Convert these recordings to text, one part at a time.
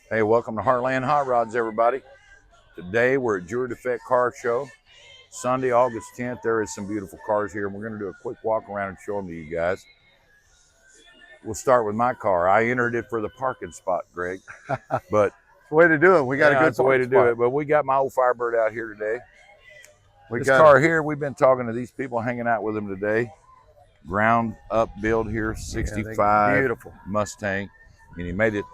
Hey, welcome to Heartland Hot Rods, everybody. Today we're at Jewelry Defect Car Show. Sunday, August 10th. There is some beautiful cars here, and we're going to do a quick walk around and show them to you guys. We'll start with my car. I entered it for the parking spot, Greg. But It's the way to do it. We got a good that's the way to do it. But we got my old Firebird out here today. This car here, we've been talking to these people, hanging out with them today. Ground up build here, 65 beautiful Mustang, and he made it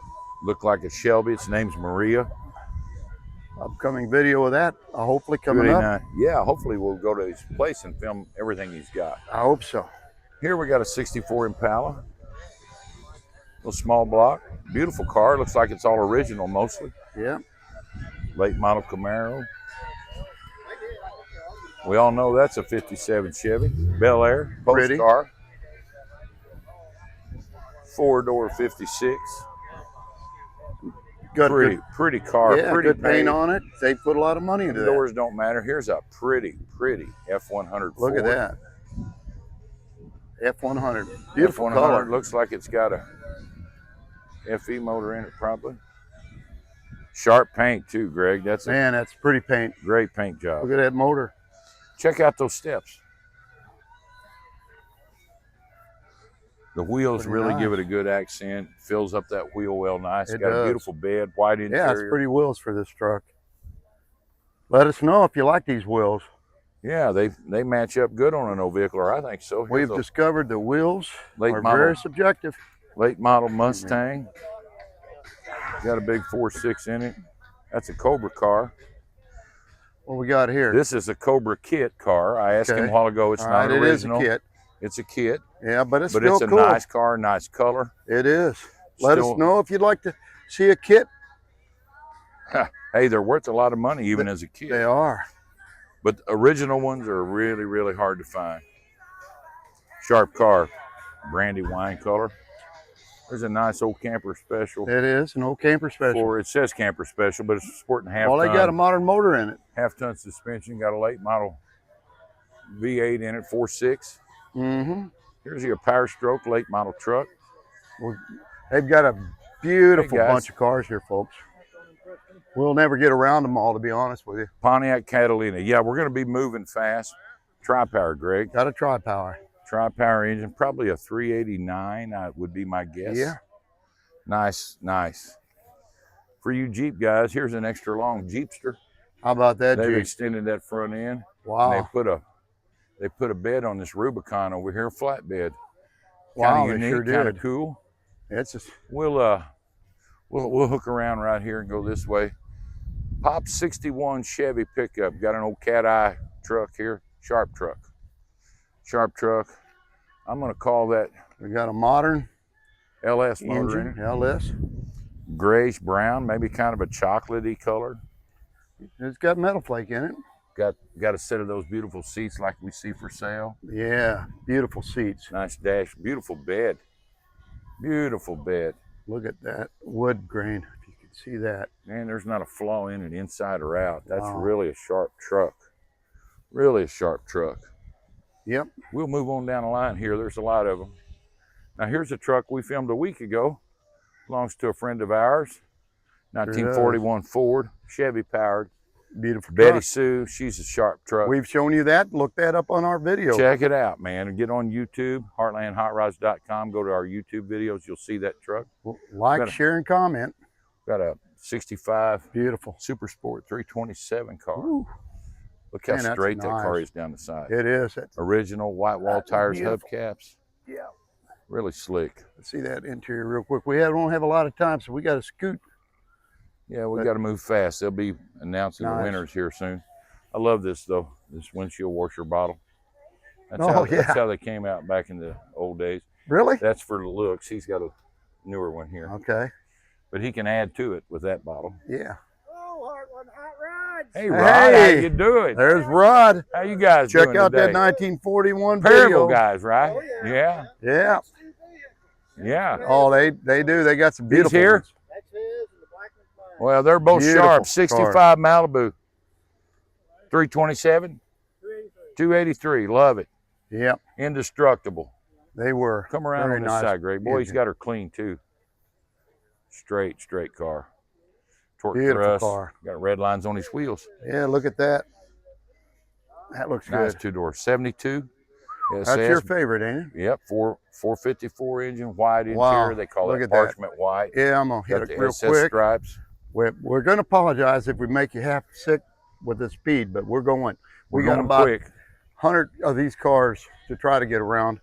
look like a Shelby. Its name's Maria. Upcoming video of that, hopefully coming up. Yeah, hopefully we'll go to his place and film everything he's got. I hope so. Here we got a 64 Impala. Little small block. Beautiful car. Looks like it's all original mostly. Yeah. Late model Camaro. We all know that's a 57 Chevy. Bel Air. Post car. 4-door 56. Pretty car. Yeah, pretty good paint on it. They put a lot of money into that. Doors don't matter. Here's a pretty F100 Look at that. F100. Beautiful F100 color. Looks like it's got a FE motor in it probably. Sharp paint too, Greg. That's pretty paint. Great paint job. Look at that motor. Check out those steps. The wheels really give it a good accent. Fills up that wheel well nice. It got does. a beautiful bed, white interior. Yeah, it's pretty wheels for this truck. Let us know if you like these wheels. Yeah, they match up good on an old vehicle, or I think so. We've discovered the wheels are very subjective. Late model Mustang. Got a big 4.6 in it. That's a Cobra car. What we got here? This is a Cobra kit car. I asked him a while ago. It's not original. It is a kit. It's a kit. Yeah, but it's a nice car, nice color. It is. Let us know if you'd like to see a kit. Hey, they're worth a lot of money even as a kit. They are. But the original ones are really, really hard to find. Sharp car, brandy wine color. There's a nice old camper special. It is an old camper special. It says camper special, but it's sporting half-ton. Well, they got a modern motor in it. Half-ton suspension, got a late model V8 in it, 4.6. Mm-hmm. Here's your Power Stroke late model truck. Well, they've got a beautiful bunch of cars here, folks. We'll never get around them all, to be honest with you. Pontiac Catalina. Yeah, we're going to be moving fast. Tri-power, Greg. Got a tri-power. Tri-power engine, probably a 389 would be my guess. Yeah. Nice, nice. For you Jeep guys, here's an extra long Jeepster. How about that, They've extended that front end. Wow. And they put a bed on this Rubicon over here, flat bed. Wow, kind of unique, kind of cool. It's just we'll hook around right here and go this way. Pop 61 Chevy pickup. Got an old cat eye truck here. Sharp truck. Sharp truck. I'm gonna call that. We got a modern LS motor in it. LS. Grayish brown, maybe kind of a chocolatey color. It's got metal flake in it. Got a set of those beautiful seats like we see for sale. Yeah, beautiful seats. Nice dash, beautiful bed. Beautiful bed. Look at that wood grain, if you can see that. Man, there's not a flaw in it, inside or out. That's really a sharp truck. Really a sharp truck. Yep. We'll move on down the line here. There's a lot of them. Now here's a truck we filmed a week ago. Belongs to a friend of ours. 1941 Ford, Chevy powered. Beautiful Betty truck. Sue, she's a sharp truck. We've shown you that. Look that up on our video. Check it out, man. And get on YouTube, heartlandhotrods.com. Go to our YouTube videos. You'll see that truck. Like, share, and comment. Got a 65 beautiful Super Sport 327 car. Ooh. Look how straight that car is down the side. It is. Original white wall tires, hubcaps. Yeah. Really slick. Let's see that interior real quick. We don't have a lot of time, so we got to scoot. Yeah, we got to move fast. They'll be announcing the winners here soon. I love this though. This windshield washer bottle. That's how they came out back in the old days. Really? That's for the looks. He's got a newer one here. Okay. But he can add to it with that bottle. Yeah. Oh, Heartland Hot Rods. Hey, Rod, how you doing? There's Rod. How you guys doing Check out today? that 1941 Parable video. guys, right? Oh, yeah. Yeah. Yeah. Oh, they do. They got some beautiful here? ones. That's his and the black one's mine. Well, they're both Beautiful sharp. 65 car. Malibu. 327? 283. Love it. Yep. Indestructible. They were. Come around on this side, Greg. Boy, he's got her clean too. Straight car. Torque Beautiful thrust. car. Got red lines on his wheels. Yeah, look at that. That looks Nice good. two-door 72. That's SS. your favorite, ain't it? Yep, 454 engine, white Wow, interior. They call look it at that. parchment white. Yeah, I'm gonna hit Got it the real SS quick. stripes. We're going to apologize if we make you half sick with the speed, but we're going. We're We got going about quick. 100 of these cars to try to get around.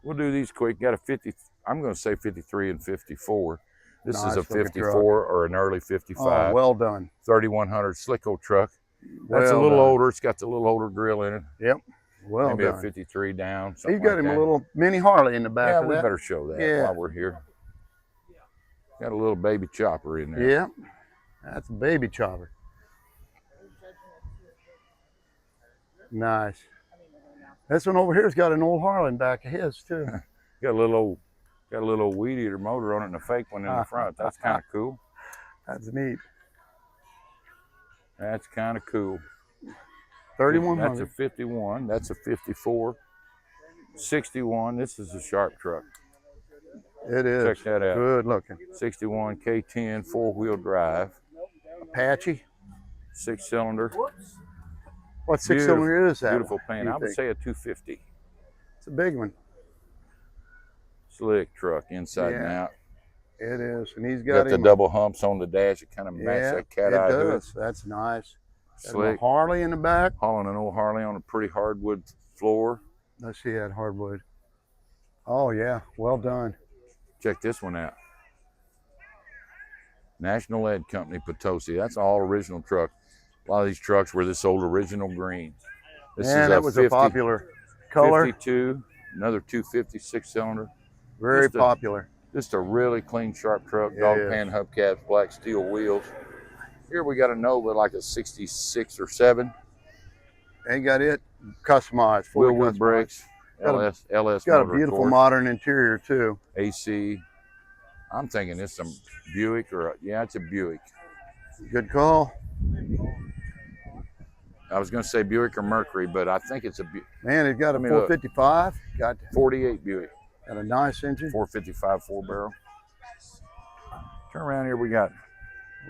We'll do these quick. Got a 50. I'm going to say 53 and 54. This Nice is a looking 54 truck. or an early 55. Oh, well done. 3100 Slicko truck. That's Well a little done. older. It's got the little older grill in it. Yep. Well Maybe done. a 53 down. He's Something got like him that. a little mini Harley in the back Yeah, of we that. better show that Yeah. while we're here. Got a little baby chopper in there. Yeah. That's a baby chopper. Nice. This one over here's got an old Harley in back of his too. Got a little weed eater motor on it and a fake one in the front. That's kind of cool. That's neat. That's kind of cool. 3100. That's a 51. That's a 54. 61. This is a sharp truck. It is. Check that out. Good looking. 61 K10 four-wheel drive. Apache. 6-cylinder. What 6-cylinder is that? Beautiful one, paint. you I would think? say a 250. It's a big one. Slick truck inside and Yeah. out. It is. And he's Got got the him double humps on the dash. It kind of matches yeah, that cat it eye hood. does. That's nice. Got a Slick. Harley in the back. Hauling an old Harley on a pretty hardwood floor. Let's see that hardwood. Oh yeah, well done. Check this one out. National Lead Company, Potosi. That's all original truck. A lot of these trucks were this old original green. This Man, is that was a popular color. 52, another 250 6-cylinder. Very Just a- popular. Just a really clean, sharp truck. It Dog is. pan hubcaps, black steel wheels. Here we got a Nova, like a 66 or 7. They got it customized. fully Wheelwood customized. brakes. Got a- LS Got a motor, of beautiful course. modern interior too. AC. I'm thinking it's some Buick yeah, it's a Buick. Good call. I was going to say Buick or Mercury, but I think it's a Man, it got a I mean, look. 455. Got 48 Buick. a nice engine. 455 4-barrel. Turn around here. We got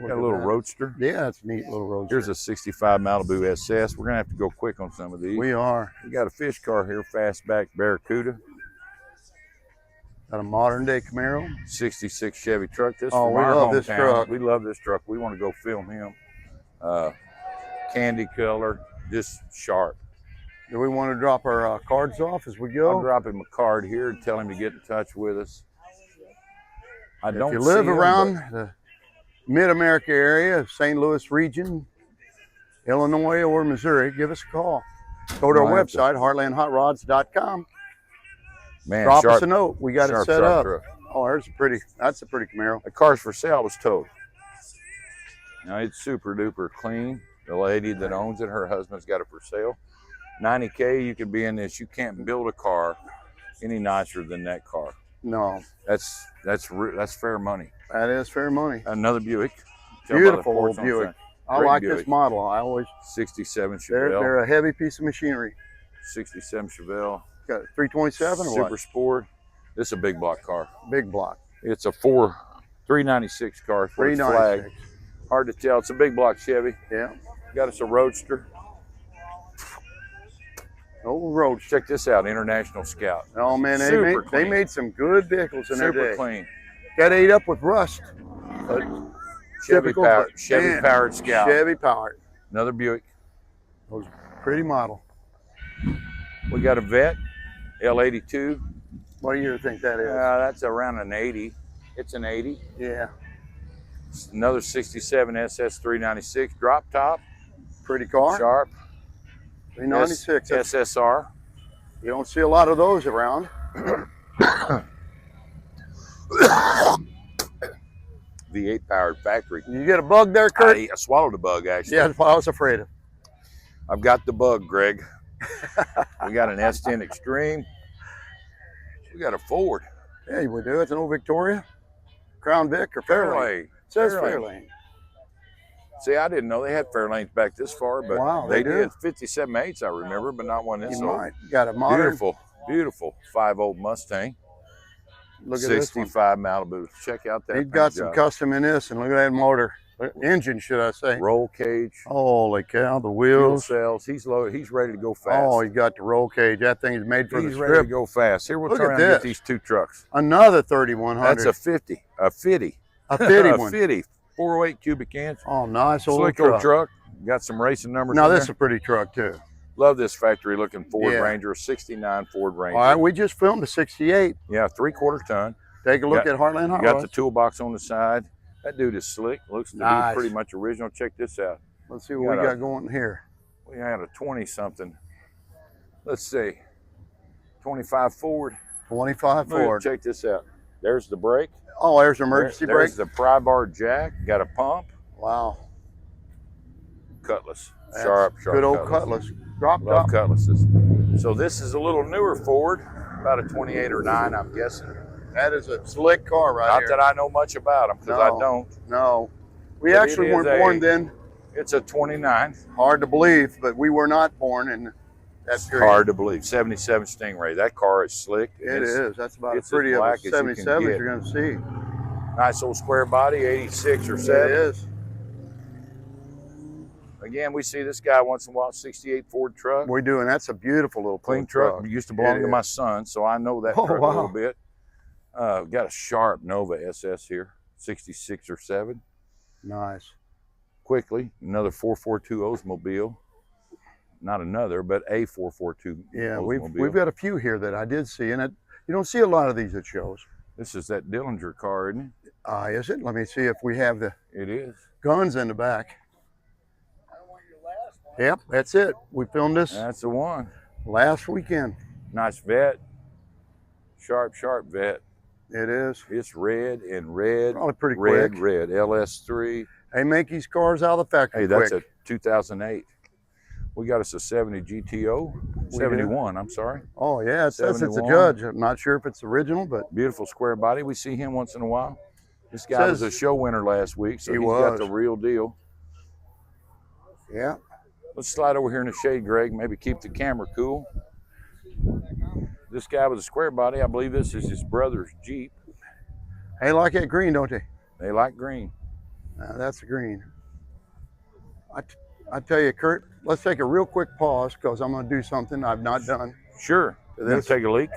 Look a at little that. Roadster. Yeah, that's a neat little roadster. Here's a 65 Malibu SS. We're going to have to go quick on some of these. We are. We got a fish car here, fastback Barracuda. Got a modern day Camaro. 66 Chevy truck. This Oh, from we our love this hometown. truck. We love this truck. We want to go film him. Candy color, just sharp. Do we want to drop our cards off as we I'll go? drop him a card here and tell him to get in touch with us. I If don't you live see him, around but the Mid-America area, St. Louis region, Illinois, or Missouri, give us a call. Go to our Might have to- website, heartlandhotrods.com. man, Drop sharp, us a note. We got it sharp, set sharp up. truck. Oh, that's a pretty Camaro. The car's for sale was towed. Now it's super duper clean. The lady that owns it, her husband's got it for sale. 90K, you could be in this. You can't build a car any nicer than that car. No, That's fair money. that is fair money. Another Buick. Tell by the Beautiful porch old on Buick. the I Great like Buick. this model. I always, 67 they're Chevelle. a heavy piece of machinery. 67 Chevelle. Got a 327 or Super what? Sport. This is a big block car. Big block. It's a 396 car for its flag. 396. Hard to tell. It's a big block Chevy. Yeah. Got us a Roadster. Old road. Check this out, International Scout. Oh man, they Super made, clean. some good vehicles in their Super day. clean. Got ate up with rust. But Chevy typical, powered, but Chevy man, powered Scout. Chevy powered. Another Buick. Those pretty model. We got a Vet, L82. What do you think that is? That's around an 80. It's an 80. Yeah, Another 67 SS 396 drop top, pretty car. sharp. 396. That's- SSR. You don't see a lot of those around. V8 powered factory. You get a bug there, Kurt? I swallowed a bug actually. Yeah, that's what I was afraid of. I've got the bug, Greg. We got an S10 Extreme. We got a Ford. Yeah, we do. It's an old Victoria, Crown Vic, or Fairlane. Fairlane. It says Fairlane. Fairlane. See, I didn't know they had Fairlanes back this far, but Wow, they they do. did. 57 8s, I remember, but not one this You old. might. Got a modern. Beautiful, beautiful 5.0 Mustang. Look at this one. 65 Malibu. Check out that. He's paint got some job. custom in this, and look at that motor. Engine, should I say? Roll cage, Holy cow! The fuel wheels. cells. He's loaded. He's ready to go fast. Oh, he got the roll cage. That thing is made for He's the ready to strip. go fast. Here, we'll Look turn at around and get this. these two trucks. Another 3100. That's a 50. A 50. A 50 a one. 50. 408 cubic inch. Oh, nice old Slick truck. old truck. Got some racing numbers. Now in this is there. a pretty truck too. Love this factory looking Ford Yeah. Ranger, a 69 Ford Ranger. All right, we just filmed a 68. Yeah, 3/4 ton. Take a look at Heartland Hot Got Rods. the toolbox on the side. That dude is slick. Looks to Nice. be pretty much original. Check this out. Let's see what we got going here. We had a 20 something. Let's see. 25 Ford. 25 Ford. Check this out. There's the brake. Oh, there's an emergency brake. There's the pry bar jack. Got a pump. Wow. Cutlass. That's Sharp. Good old cutlass. Drop Love top. cutlasses. So this is a little newer Ford, about a 28 or 9, I'm guessing. That is a slick car right Not here. that I know much about them, because I don't. No. We But actually it is weren't born then. It's a 29. Hard to believe, but we were not born in that It's period. hard to believe. 77 Stingray. That car is slick. It is. That's about as it's as pretty of a black as you can 77 as get. you're going to see. Nice old square body, 86 or It 7. is. Again, we see this guy once in a while, 68 Ford truck. We're doing. That's a beautiful little Clean Ford truck. Used to belong to my son, so I know that Oh, truck a wow. little bit. Got a sharp Nova SS here, 66 or 7. Nice. Quickly, another 442 Oldsmobile. Not another, but a 442 Yeah, Oldsmobile. we've got a few here that I did see, and you don't see a lot of these at shows. This is that Dillinger car, isn't it? Is it? Let me see if we have the It is. guns in the back. Yep, that's it. We filmed this That's the one. last weekend. Nice vet. Sharp vet. It is. It's red and red. Probably pretty red, quick. red. LS3. They make these cars out of the factory Hey, that's quick. a 2008. We got us a 70 GTO. 71, I'm sorry. Oh, yeah, it says it's a 71. Judge. I'm not sure if it's original, but Beautiful square body. We see him once in a while. This guy was a show winner last week, so He he's got was. the real deal. yeah. Let's slide over here in the shade, Greg. Maybe keep the camera cool. This guy with a square body, I believe this is his brother's Jeep. They like that green, don't they? They like green. That's the green. I tell you, Kurt, let's take a real quick pause because I'm going to do something I've not done. Sure. You gonna This. take a leak?